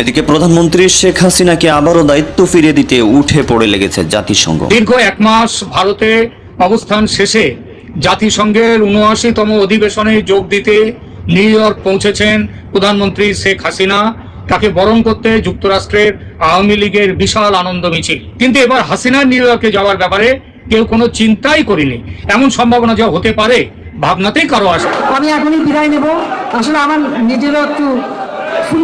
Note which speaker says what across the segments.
Speaker 1: এদিকে প্রধানমন্ত্রী শেখ হাসিনাকে আবারও দায়িত্ব ফিরিয়ে দিতে উঠে পড়ে লেগেছে জাতিসংঘ।
Speaker 2: দীর্ঘ 1 মাস ভারতে অবস্থান শেষে জাতিসংঘের ৭৯তম অধিবেশনে যোগ দিতে নিউ ইয়র্ক পৌঁছেছেন প্রধানমন্ত্রী শেখ হাসিনা। তাকে বরণ করতে যুক্তরাষ্ট্রের আওয়ামী লীগের বিশাল আনন্দ মিছিল। কিন্তু এবার হাসিনার নিউ ইয়র্কে যাওয়ার ব্যাপারে কেউ কোনো চিন্তাই করেনি। এমন সম্ভাবনা যে হতে পারে ভাবনাতেই কারো আসে।
Speaker 3: আমি এখনই বিদায় নেব। আসলে আমার নিজেরও একটু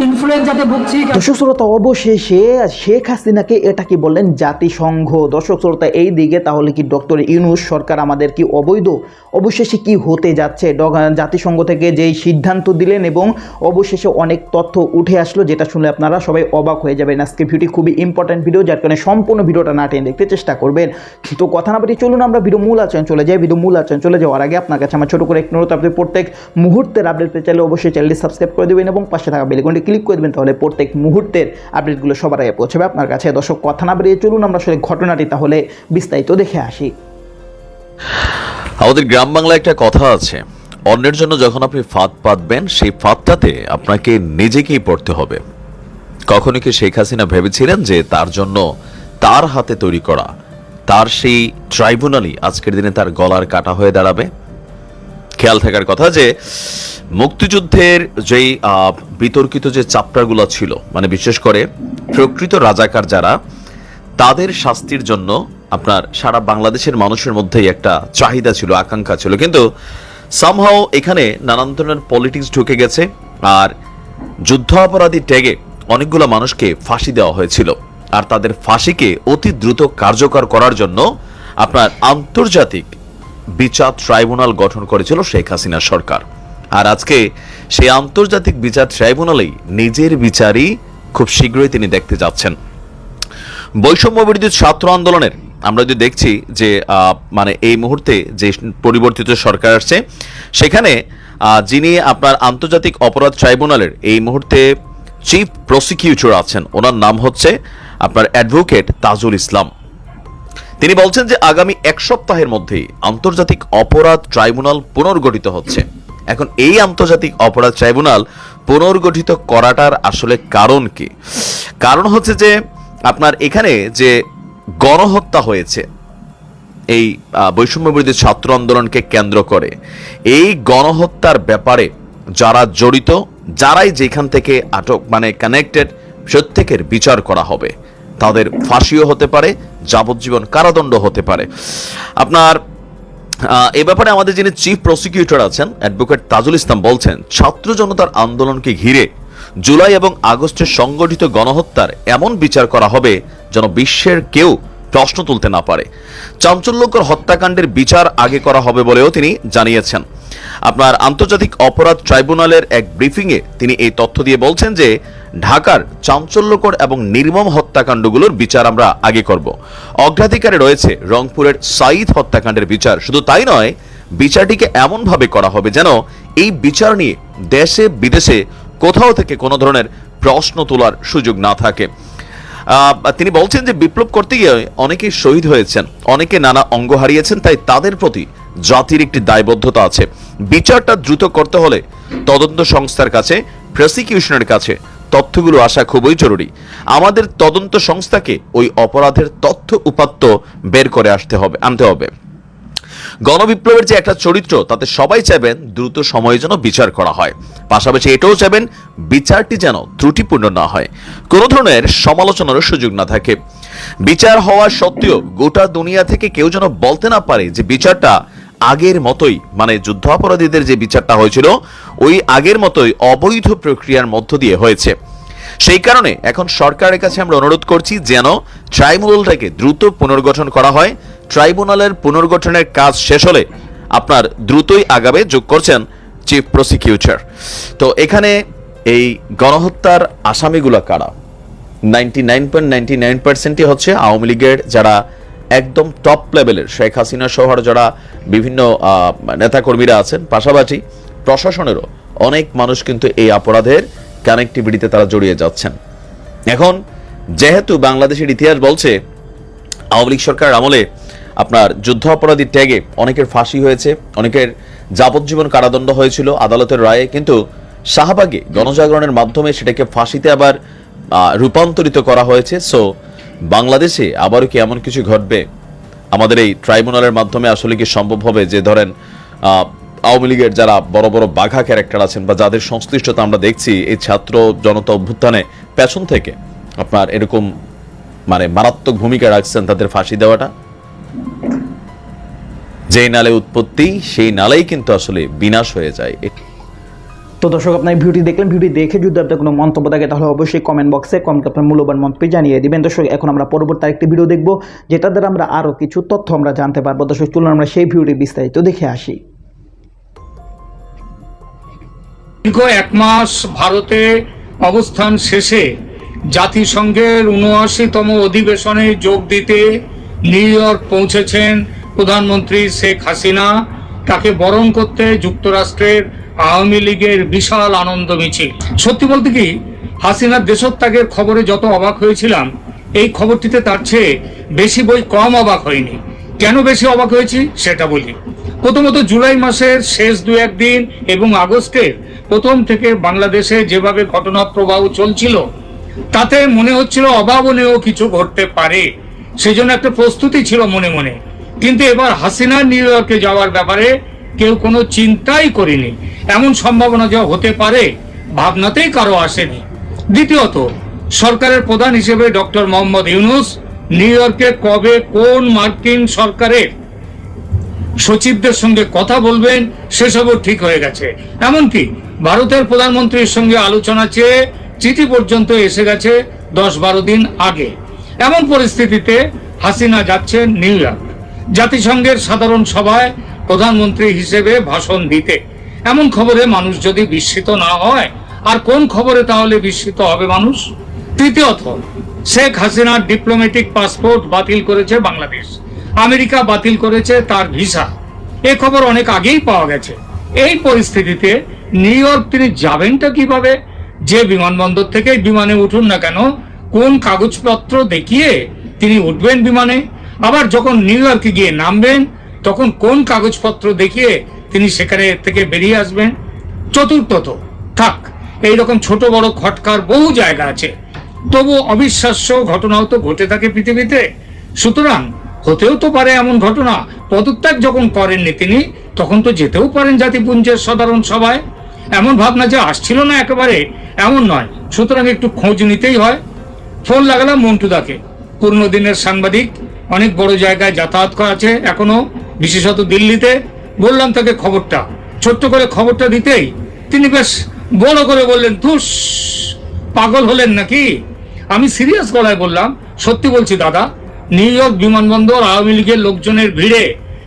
Speaker 3: ইনফ্লুয়েঞ্জাতে ভুগছি।
Speaker 4: দর্শক শ্রোতা, অবশেষে শেখ হাসিনাকে এটা কি বললেন জাতিসংঘ। দর্শক শ্রোতা, এই দিকে তাহলে কি ডক্টর ইউনূস সরকার আমাদের কি অবৈধ? অবশেষে কি হতে যাচ্ছে? জাতিসংঘ থেকে যেই সিদ্ধান্ত দিলেন এবং অবশেষে অনেক তথ্য উঠে আসলো, যেটা শুনলে আপনারা সবাই অবাক হয়ে যাবেন। আজকে ভিডিওটি খুবই ইম্পর্টেন্ট ভিডিও, যার কারণে সম্পূর্ণ ভিডিওটা না টেনে দেখতে চেষ্টা করবেন। তো কথা না বাড়িয়ে চলুন আমরা ভিডিও মূল আলোচনায় চলে যাই। ভিডিও মূল আলোচনায় চলে যাওয়ার আগে আপনার কাছে আমার ছোট করে একটু অনুরোধ, আপনি প্রত্যেক মুহূর্তের আপডেট পেতে চাইলে অবশ্যই চ্যানেলটি সাবস্ক্রাইব করে দেবেন এবং পাশে থাকা বেল আইকনটি ক্লিক করে দেবেন, তাহলে প্রত্যেক মুহূর্তের আপডেটগুলো সবার আগে পৌঁছাবে আপনার কাছে। দর্শক কথা না বাড়িয়ে চলুন আমরা আসলে ঘটনাটি তাহলে বিস্তারিত দেখে আসি।
Speaker 5: আমাদের গ্রাম বাংলায় একটা কথা আছে, অন্যের জন্য যখন আপনি ফাঁদ পাতবেন সেই ফাঁদটাতে আপনাকে নিজেকেই পড়তে হবে। কখনো কি শেখ হাসিনা ভেবেছিলেন যে তার জন্য তার হাতে তৈরি করা তার সেই ট্রাইব্যুনালই আজকের দিনে তার গলার কাটা হয়ে দাঁড়াবে? খেয়াল থাকার কথা যে মুক্তিযুদ্ধের যেই বিতর্কিত যে চ্যাপ্টারগুলো ছিল, মানে বিশেষ করে প্রকৃত রাজাকার যারা, তাদের শাস্তির জন্য আপনার সারা বাংলাদেশের মানুষের মধ্যেই একটা চাহিদা ছিল, আকাঙ্ক্ষা ছিল। কিন্তু সামহাও এখানে নানান ধরনের পলিটিক্স ঢুকে গেছে, আর যুদ্ধ অপরাধী ট্যাগে অনেকগুলো মানুষকে ফাঁসি দেওয়া হয়েছিল, আর তাদের ফাঁসিকে অতি দ্রুত কার্যকর করার জন্য আপনার আন্তর্জাতিক বিচার ট্রাইব্যুনাল গঠন করেছিল শেখ হাসিনা সরকার। আর আজকে সেই আন্তর্জাতিক বিচার ট্রাইব্যুনালেই নিজের বিচারই খুব শীঘ্রই তিনি দেখতে যাচ্ছেন। বৈষম্য বিরোধী ছাত্র আন্দোলনের আমরা যদি দেখছি যে মানে এই মুহূর্তে যে পরিবর্তিত সরকার আসছে, সেখানে যিনি আপনার আন্তর্জাতিক অপরাধ ট্রাইব্যুনালের এই মুহূর্তে চিফ প্রসিকিউটর আছেন, ওনার নাম হচ্ছে আপনার অ্যাডভোকেট তাজুল ইসলাম। তিনি বলছেন যে আগামী 1 সপ্তাহের মধ্যেই আন্তর্জাতিক অপরাধ ট্রাইব্যুনাল পুনর্গঠিত হচ্ছে। এখন এই আন্তর্জাতিক অপরাধ ট্রাইব্যুনাল পুনর্গঠিত করাটার আসলে কারণ কি? কারণ হচ্ছে যে আপনার এখানে যে গণহত্যা হয়েছে এই বৈষম্য বিরোধী ছাত্র আন্দোলনকে কেন্দ্র করে, এই গণহত্যার ব্যাপারে যারা জড়িত, যারাই যেখান থেকে আটক মানে কানেক্টেড, প্রত্যেকের বিচার করা হবে। তাদের ফাঁসিও হতে পারে, যাবজ্জীবন কারাদণ্ড হতে পারে। আপনার এ ব্যাপারে আমাদের যিনি চিফ প্রসিকিউটর আছেন অ্যাডভোকেট তাজুল ইসলাম বলছেন, ছাত্র জনতার আন্দোলনকে ঘিরে জুলাই এবং আগস্টে সংগঠিত গণহত্যার এমন বিচার করা হবে যেন বিশ্বের কেউ প্রশ্ন তুলতে না পারে। চাঞ্চল্যকর হত্যাকাণ্ডের বিচার আগে করা হবে বলেও তিনি জানিয়েছেন। আপনার আন্তর্জাতিক অপরাধ ট্রাইব্যুনালের এক ব্রিফিংয়ে তিনি এই তথ্য দিয়ে বলছেন যে ঢাকার চাঞ্চল্যকর এবং নির্মম হত্যাকাণ্ডগুলোর বিচার আমরা আগে করব। অগ্রাধিকারে রয়েছে রংপুরের সাঈদ হত্যাকাণ্ডের বিচার। শুধু তাই নয়, বিচারটিকে এমনভাবে করা হবে যেন এই বিচার নিয়ে দেশে বিদেশে কোথাও থেকে কোনো ধরনের প্রশ্ন তোলার সুযোগ না থাকে। তিনি বলছেন যে বিপ্লব করতে গিয়ে অনেকেই শহীদ হয়েছেন, অনেকে নানা অঙ্গ হারিয়েছেন, তাই তাদের প্রতি জাতির একটি দায়বদ্ধতা আছে। বিচারটা দ্রুত করতে হলে তদন্ত সংস্থার কাছে, প্রসিকিউশনের কাছে তথ্যগুলো আসা খুবই জরুরি। আমাদের তদন্ত সংস্থাকে ওই অপরাধের তথ্য উপাত্ত বের করে আনতে হবে। গণবিপ্লবের যে একটা চরিত্র, তাতে সবাই চাইবেন দ্রুত সময়ে যেন বিচার করা হয়, পাশাপাশি এটাও চাইবেন বিচারটি যেন ত্রুটিপূর্ণ না হয়, কোনো ধরনের সমালোচনারও সুযোগ না থাকে। বিচার হওয়া সত্ত্বেও গোটা দুনিয়া থেকে কেউ যেন বলতে না পারে যে বিচারটা আগের মতোই, মানে যুদ্ধ অপরাধীদের যে বিচারটা হয়েছিল ওই আগের মতোই অবৈধ প্রক্রিয়ার মধ্য দিয়ে হয়েছে। সেই কারণে এখন সরকারের কাছে আমরা অনুরোধ করছি যেন ট্রাইব্যুনালটাকে দ্রুত পুনর্গঠন করা হয়। ট্রাইব্যুনালের পুনর্গঠনের কাজ শেষ হলে আপনার দ্রুতই আগাবে, যোগ করছেন চিফ প্রসিকিউটর। তো এখানে এই গণহত্যার আসামিগুলো কারা? 99.99% হচ্ছে আওয়ামী লীগের যারা একদম টপ লেভেলের, শেখ হাসিনা সহ যারা বিভিন্ন নেতাকর্মীরা আছেন, পাশাপাশি প্রশাসনেরও অনেক মানুষ কিন্তু এই অপরাধের কানেক্টিভিটিতে তারা জড়িয়ে যাচ্ছেন। এখন যেহেতু বাংলাদেশের ইতিহাস বলছে আওয়ামী লীগ সরকার আমলে আপনার যুদ্ধ অপরাধী ট্যাগে অনেকের ফাঁসি হয়েছে, অনেকের যাবজ্জীবন কারাদণ্ড হয়েছিল আদালতের রায়ে, কিন্তু শাহবাগে গণজাগরণের মাধ্যমে সেটাকে ফাঁসিতে আবার রূপান্তরিত করা হয়েছে। সো বাংলাদেশে আবারও কি এমন কিছু ঘটবে? আমাদের এই ট্রাইব্যুনালের মাধ্যমে আসলে কি সম্ভব হবে যে ধরেন আওয়ামী লীগের যারা বড় বড় বাঘা ক্যারেক্টার আছেন বা যাদের সংশ্লিষ্টতা আমরা দেখছি এই ছাত্র জনতা অভ্যুত্থানে পেছন থেকে আপনার এরকম মানে মারাত্মক ভূমিকা রাখছেন, তাদের ফাঁসি দেওয়াটা? যেই নালে উৎপত্তি সেই নালেই কিন্তু আসলে বিনাশ হয়ে যায়।
Speaker 4: তো দর্শক, আপনার ভিডিওটি দেখলেন, ভিডিও দেখে যদি আপনার কোনো মন্তব্য থাকে তাহলে অবশ্যই কমেন্ট বক্সে আপনার মূল্যবান মন্তব্য জানিয়ে দিবেন। দর্শক, এখন আমরা পরবর্তী আরেকটি ভিডিও দেখব যেটা দ্বারা আমরা আরও কিছু তথ্য আমরা জানতে পারবো। দর্শক, চলুন আমরা সেই ভিডিওটি বিস্তারিত দেখে আসি।
Speaker 2: দীর্ঘ 1 মাস ভারতে অবস্থান শেষে জাতিসংঘের 79তম অধিবেশনে যোগ দিতে নিউ ইয়র্ক পৌঁছেছেন প্রধানমন্ত্রী শেখ হাসিনা। তাকে বরণ করতে যুক্তরাষ্ট্রের আওয়ামী লীগের বিশাল আনন্দ মিছিল। সত্যি বলতে কি, হাসিনার দেশত্যাগের খবরে যত অবাক হয়েছিলাম, এই খবরটিতে তার চেয়ে বেশি কম অবাক হয়নি। কেন বেশি অবাক হয়েছি সেটা বলি। প্রথমত, জুলাই মাসের শেষ 2-1 দিন এবং আগস্টের প্রথম থেকে বাংলাদেশে যেভাবে ঘটনা প্রবাহ চলছিল তাতে মনে হচ্ছিল অভাবনীয় কিছু ঘটতে পারে, সেজন্য একটা প্রস্তুতি ছিল মনে মনে। কিন্তু এবার হাসিনা নিউ ইয়র্কে যাওয়ার ব্যাপারে কেউ কোনো চিন্তাই করেনি। এমন সম্ভাবনা যা হতে পারে ভাবনাতেই কারো আসেনি। দ্বিতীয়ত, সরকারের প্রধান হিসেবে ডক্টর মোহাম্মদ ইউনূস নিউ ইয়র্কে কবে কোন মার্কিন সরকারের সচিবদের সঙ্গে কথা বলবেন সেসবও ঠিক হয়ে গেছে। এমনকি ভারতের প্রধানমন্ত্রীর সঙ্গে আলোচনা চেয়ে চিঠি পর্যন্ত এসে গেছে 10-12 দিন আগে। এমন পরিস্থিতিতে হাসিনা যাচ্ছেন নিউ ইয়র্ক জাতিসংঘের সাধারণ সভায় প্রধানমন্ত্রী হিসেবে ভাষণ দিতে। এমন খবরে মানুষ যদি বিস্মিত না হয়, আর কোন খবরে তাহলে বিস্মিত হবে মানুষ? তৃতীয়ত, শেখ হাসিনার ডিপ্লোম্যাটিক পাসপোর্ট বাতিল করেছে বাংলাদেশ, আমেরিকা বাতিল করেছে তার ভিসা। এ খবর অনেক আগেই পাওয়া গেছে। এই পরিস্থিতিতে নিউ ইয়র্ক তিনি যাবেনটা কিভাবে? যে বিমানবন্দর থেকে বিমানে উঠুন না কেন, কোন কাগজপত্র দেখিয়ে তিনি উঠবেন বিমানে? আবার যখন নিউ ইয়র্কে গিয়ে নামবেন তখন কোন কাগজপত্র দেখিয়ে তিনি সেখানে থেকে বেরিয়ে আসবেন? চতুর্থত, থাক, এইরকম ছোট বড় খটকার বহু জায়গা আছে, তবু অবিশ্বাস্য ঘটনাও তো ঘটে থাকে পৃথিবীতে। সুতরাং হতেও তো পারে এমন ঘটনা। পদত্যাগ যখন করেননি তিনি, তখন তো যেতেও পারেন জাতিপুঞ্জের সাধারণ সভায়। এমন ভাবনা যে আসছিল না একেবারে এমন নয়। সুতরাং একটু খোঁজ নিতেই হয়। ফোন লাগালাম মন্টুদাকে, পুরনো দিনের সাংবাদিক, অনেক বড় জায়গায় যাতায়াত আছে এখনো, বিশেষত দিল্লিতে। বললাম তাকে খবরটা, ছোট্ট করে খবরটা দিতেই তিনি বেশ বড় করে বললেন, ধুস, পাগল হলেন নাকি? আমি সিরিয়াস গলায় বললাম, সত্যি বলছি দাদা, নিউ ইয়র্ক বিমানবন্দর আওয়ামী লীগের লোকজনের ভিড়ে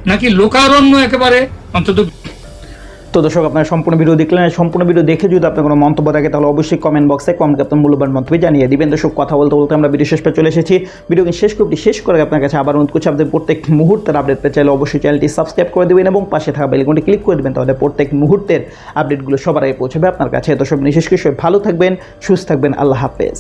Speaker 2: নাকি লোকারণ্য একেবারে। অন্তত
Speaker 4: তো দর্শক, আপনারা সম্পূর্ণ ভিডিও দেখলেন। সম্পূর্ণ ভিডিও দেখে যদি আপনার কোনো মন্তব্য থাকে তাহলে অবশ্যই কমেন্ট বক্সে আপনার মূল্যবান মন্তব্য জানিয়ে দিবেন। দর্শক, কথা বলতে বলতে আমরা ভিডিও শেষ পেয়ে চলে এসেছি। ভিডিওকে শেষ করে আপনার কাছে আবার অনুরোধ করছি, আপনাদের প্রত্যেক মুহূর্তের আপডেট পেতে চাইলে অবশ্যই চ্যানেলটি সাবস্ক্রাইব করে দেবেন এবং পাশে থাকা বেল আইকনটি ক্লিক করে দেবেন, তাহলে প্রত্যেক মুহূর্তের আপডেটগুলো সবার আগে পৌঁছাবে আপনার কাছে। দর্শক, বিশেষ করে ভালো থাকবেন, সুস্থ থাকবেন। আল্লাহ হাফেজ।